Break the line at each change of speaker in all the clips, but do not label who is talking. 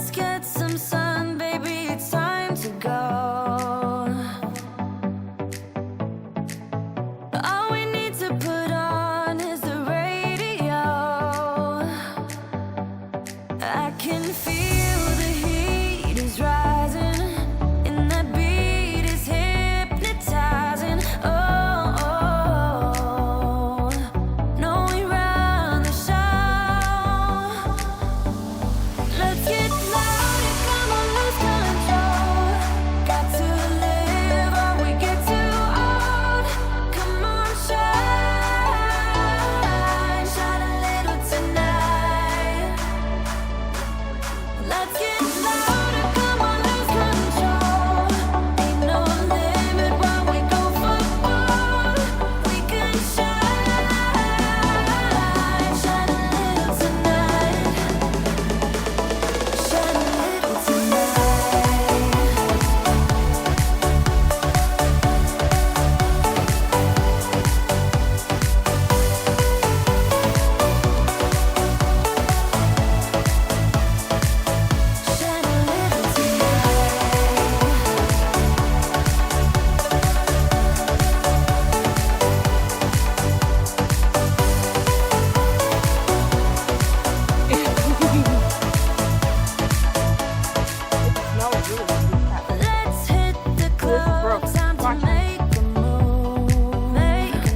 Let's get some sun, baby, it's time to go. All we need to put on is the radio. I can feel the heat is rising, and that beat is hypnotizing. Oh, no, we run the show. Let's get louder, come on, lose control. Got to live or we get too old. Come on, shine, shine a little tonight. Let's get louder, come on, lose control. Ain't no limit while we go for gold. We can shine, shine a little tonight. Shine a little tonight. Shine a little Let's hit the club, time to make a move, make a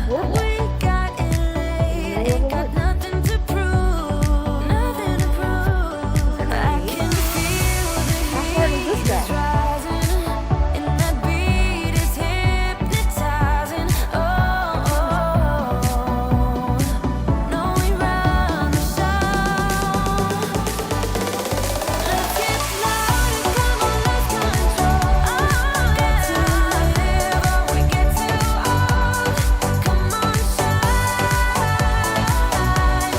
move. We got it late, ain't got nothing to prove, nothing to prove. I can feel the heat is rising, and that beat is hypnotizing. Oh, no, we run the show. Let's get louder, come on, lose control. Got to live or we get too old. Come on, shine,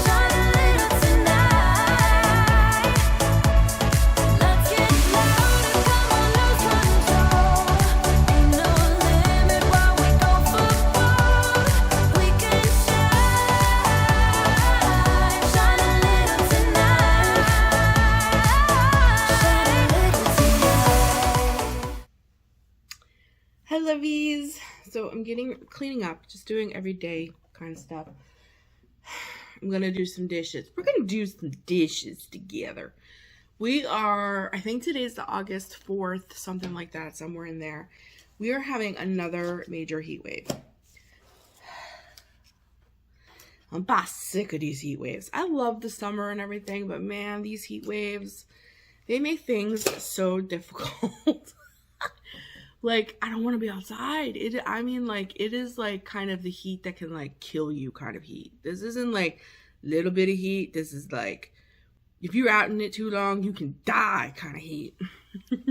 shine a little tonight. Let's get louder, come on, lose control. Ain't no limit while we go for gold. We can shine, shine a little tonight. Shine a little tonight.
Hi, lovies. So I'm cleaning up, just doing everyday kind of stuff. I'm gonna do some dishes. We're gonna do some dishes together. I think today's the August 4th, something like that, somewhere in there. We are having another major heat wave. I'm about sick of these heat waves. I love the summer and everything, but man, these heat waves, they make things so difficult. Like, I don't want to be outside. It is like kind of the heat that can like kill you kind of heat. This isn't like little bit of heat. This is like, if you're out in it too long, you can die kind of heat.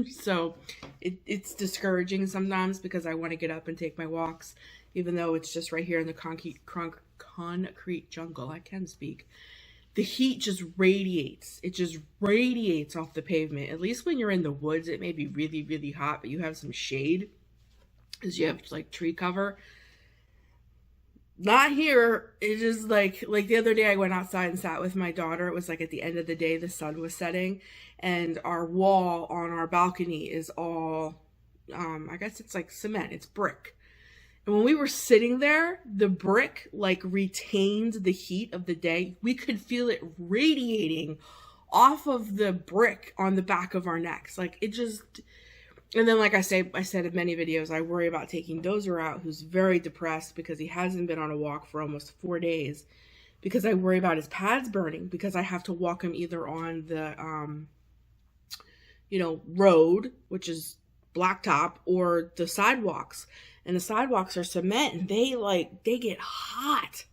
So it's discouraging sometimes because I want to get up and take my walks, even though it's just right here in the concrete jungle. I can speak. The heat just radiates. It just radiates off the pavement. At least when you're in the woods, it may be really, really hot, but you have some shade because you have like tree cover. Not here. It is like the other day I went outside and sat with my daughter. It was like at the end of the day, the sun was setting, and our wall on our balcony is all, I guess it's like cement. It's brick. And when we were sitting there, the brick like retained the heat of the day. We could feel it radiating off of the brick on the back of our necks. Like it just, and then like I said in many videos, I worry about taking Dozer out, who's very depressed because he hasn't been on a walk for almost 4 days, because I worry about his pads burning, because I have to walk him either on the, road, which is blacktop, or the sidewalks. And the sidewalks are cement, and they get hot.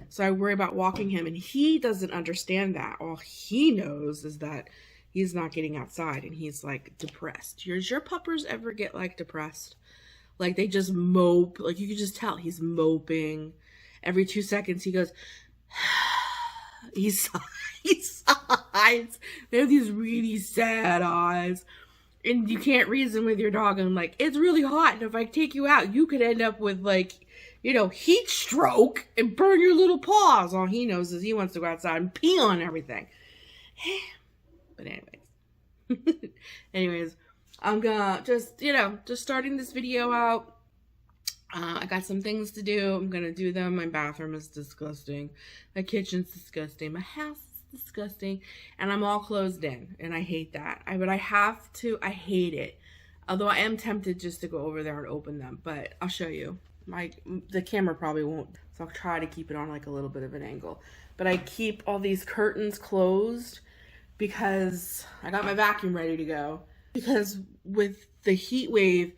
So I worry about walking him, and he doesn't understand that. All he knows is that he's not getting outside, and he's like depressed. Does your puppers ever get like depressed? Like they just mope. Like you can just tell he's moping. Every 2 seconds he goes, he sighs. They have these really sad eyes. And you can't reason with your dog. And I'm like, it's really hot. And if I take you out, you could end up with like, heat stroke and burn your little paws. All he knows is he wants to go outside and pee on everything. But anyways, I'm gonna just, just starting this video out. I got some things to do. I'm gonna do them. My bathroom is disgusting. My kitchen's disgusting. My house is disgusting. And I'm all closed in. And I hate that. But I have to. I hate it. Although I am tempted just to go over there and open them. But I'll show you. The camera probably won't. So I'll try to keep it on like a little bit of an angle. But I keep all these curtains closed because I got my vacuum ready to go. Because with the heat wave,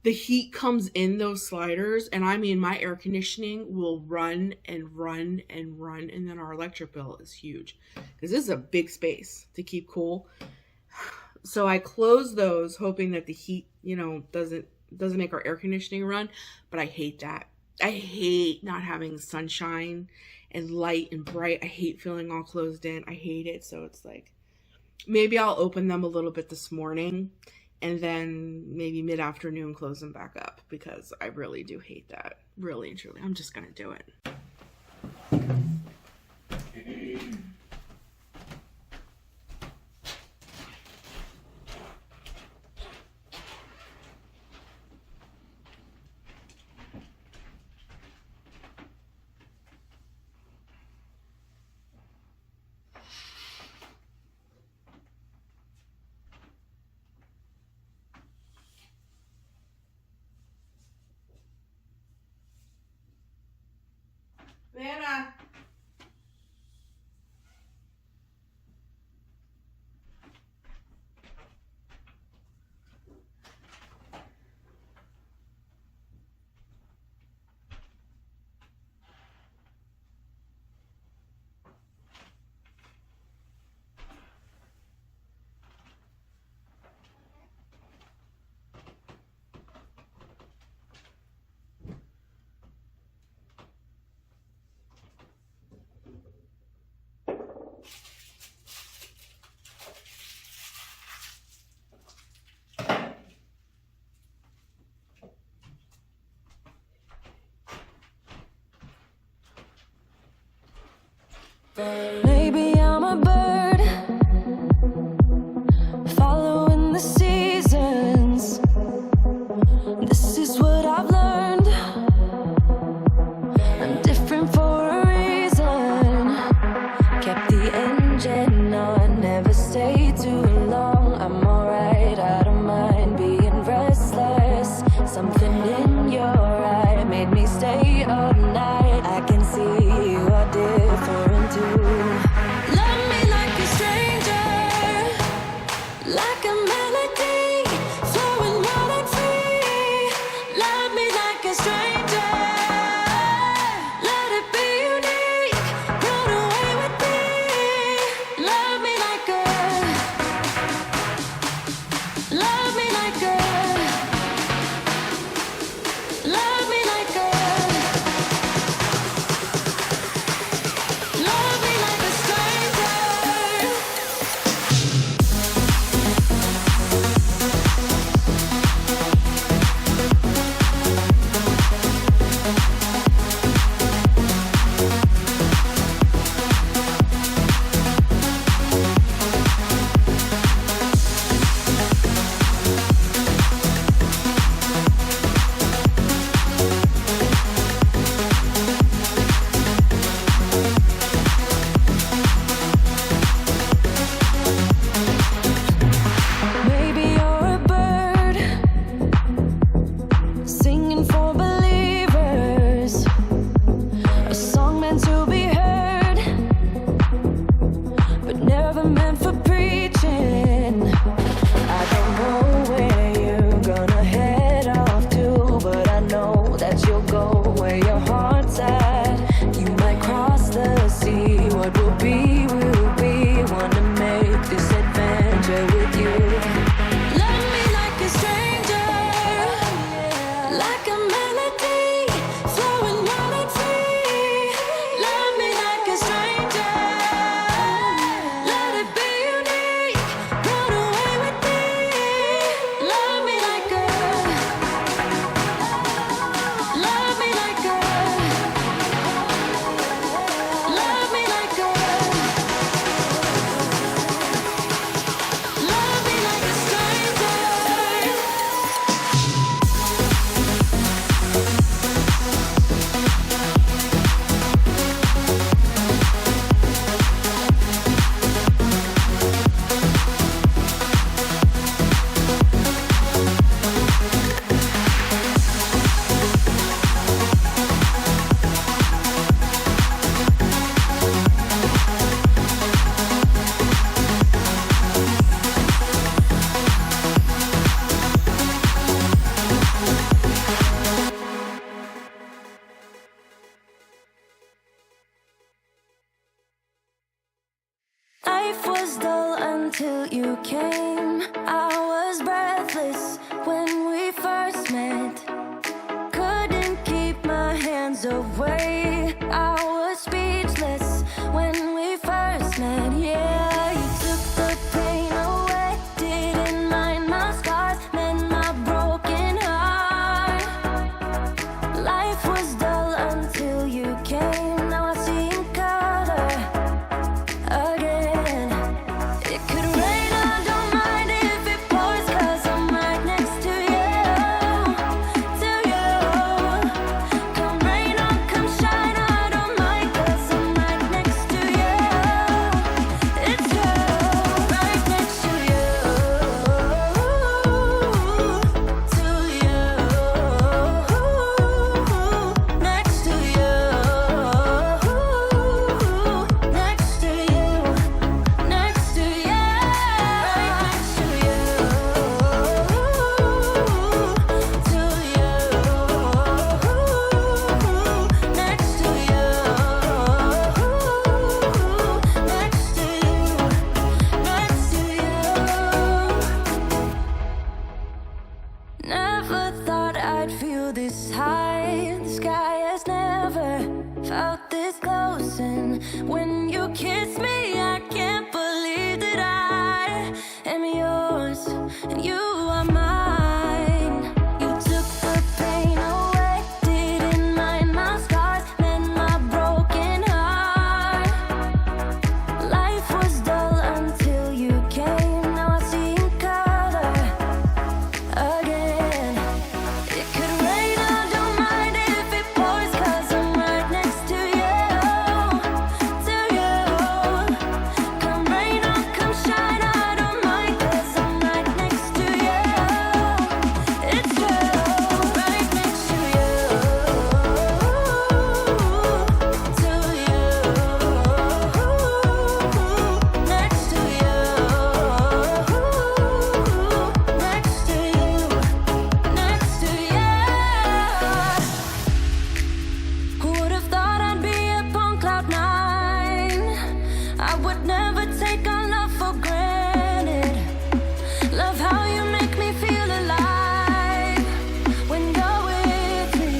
the heat comes in those sliders, and I mean, my air conditioning will run and run and run, and then our electric bill is huge because this is a big space to keep cool. So I close those, hoping that the heat, doesn't make our air conditioning run. But I hate that. I hate not having sunshine and light and bright. I hate feeling all closed in. I hate it. So it's like, maybe I'll open them a little bit this morning, and then maybe mid-afternoon close them back up, because I really do hate that. Really and truly. I'm just going to do it. Vanna.
Maybe I'm a bird following the seasons. This is what I've learned. I'm different for a reason. Kept the engine on, never stay too long. I'm alright, I don't mind being restless. Something in your eye made me stay up night. I can see you are different too. Love me like a stranger, like a melody flowing wild and free. Love me like a stranger, let it be unique. Run away with me. Love me like a, love me like a, love me like a, love me like a stranger. Maybe you're a bird singing for believers, a song meant to be heard, but never meant for preaching. I don't know where you're gonna head off to, but I know that you'll go where your heart's at. You might cross the sea, what will be, will be. Wanna make this adventure with you. Love me like a stranger, like a melody flowing wild and free. Love me like a stranger, let it be until you came. I was breathless when we first met. Couldn't keep my hands away. I was speechless when we first met. Yeah, you took the pain away. Didn't mind my scars, mend my broken heart. Life was dull until you came. Now I see in color again. It could rain, I don't mind if it pours, 'cause I'm right next to you, to you. Come rain or come shine, I don't mind, 'cause I'm right next to you. It's you, right next to you, to you, next to you, next to you, next to you, right next to you, to you, next to you, next to you, next to you. Never thought I'd feel this high. The sky has never felt this close, and when you kiss me, I can't believe that I am yours and you are mine. You took the pain away, didn't mind my scars, mend my broken heart. Life was dull until you came. Now I see in color again. It could rain, I don't mind if it pours, 'cause I'm right next to you, to you. Come rain or come shine, I don't mind, 'cause I'm right next to you. It's you, right next to you, to you, next to you, next to you, next to you. Who would have thought I'd be up on cloud nine? I would never take our love for granted. Love how you make me feel alive when you're with me.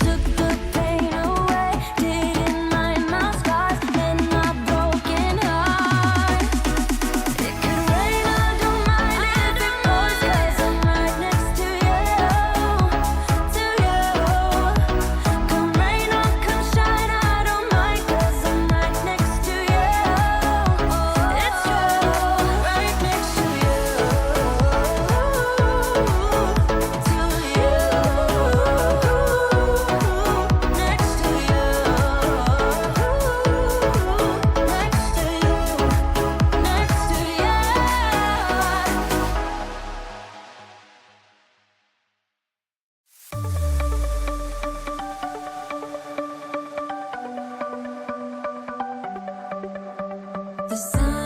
Took the pain away, didn't mind my scars, mend my broken heart. It could rain, I don't mind if it pours, 'cause I'm right next to you, to you. Come rain or come shine, I don't mind, 'cause I'm right next to you. It's you, right next to you, to you, next to you, next to you, next to you. The sun